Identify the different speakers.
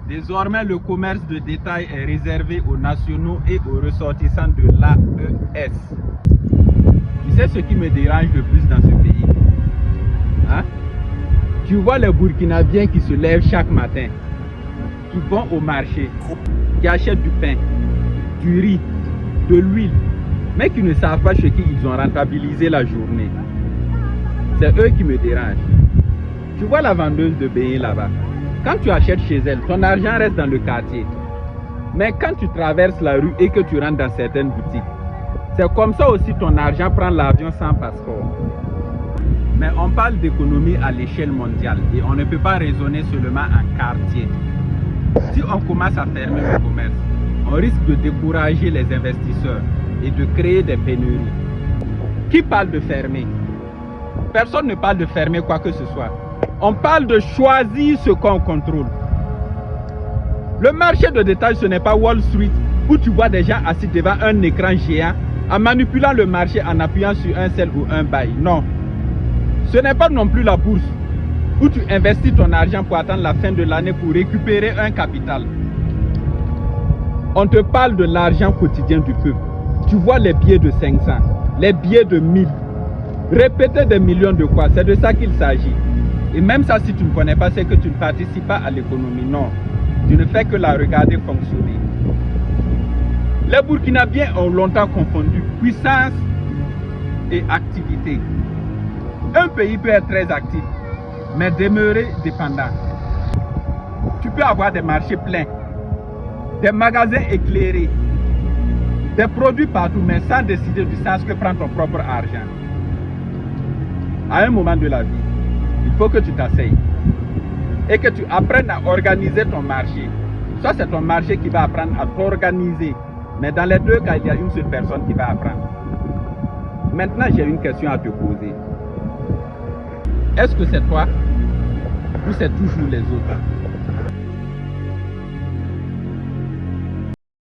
Speaker 1: Désormais, le commerce de détail est réservé aux nationaux et aux ressortissants de l'AES. Tu sais ce qui me dérange le plus dans ce pays? Hein? Tu vois les Burkinabés qui se lèvent chaque matin, qui vont au marché, qui achètent du pain, du riz, de l'huile, mais qui ne savent pas chez qui ils ont rentabilisé la journée. C'est eux qui me dérangent. Tu vois la vendeuse de beignets là-bas? Quand tu achètes chez elle, ton argent reste dans le quartier. Mais quand tu traverses la rue et que tu rentres dans certaines boutiques, c'est comme ça aussi ton argent prend l'avion sans passeport. Mais on parle d'économie à l'échelle mondiale et on ne peut pas raisonner seulement en quartier. Si on commence à fermer le commerce, on risque de décourager les investisseurs et de créer des pénuries. Qui parle de fermer? Personne ne parle de fermer quoi que ce soit. On parle de choisir ce qu'on contrôle. Le marché de détail, ce n'est pas Wall Street où tu vois des gens assis devant un écran géant en manipulant le marché en appuyant sur un sell ou un buy. Non. Ce n'est pas non plus la bourse où tu investis ton argent pour attendre la fin de l'année pour récupérer un capital. On te parle de l'argent quotidien du peuple. Tu vois les billets de 500, les billets de 1000. Répéter des millions de quoi? C'est de ça qu'il s'agit. Et même ça, si tu ne connais pas, c'est que tu ne participes pas à l'économie. Non, tu ne fais que la regarder fonctionner. Les Burkinabés ont longtemps confondu puissance et activité. Un pays peut être très actif, mais demeurer dépendant. Tu peux avoir des marchés pleins, des magasins éclairés, des produits partout, mais sans décider du sens que prend ton propre argent. À un moment de la vie, il faut que tu t'asseyes et que tu apprennes à organiser ton marché. Soit c'est ton marché qui va apprendre à t'organiser, mais dans les deux cas, il y a une seule personne qui va apprendre. Maintenant, j'ai une question à te poser. Est-ce que c'est toi ou c'est toujours les autres?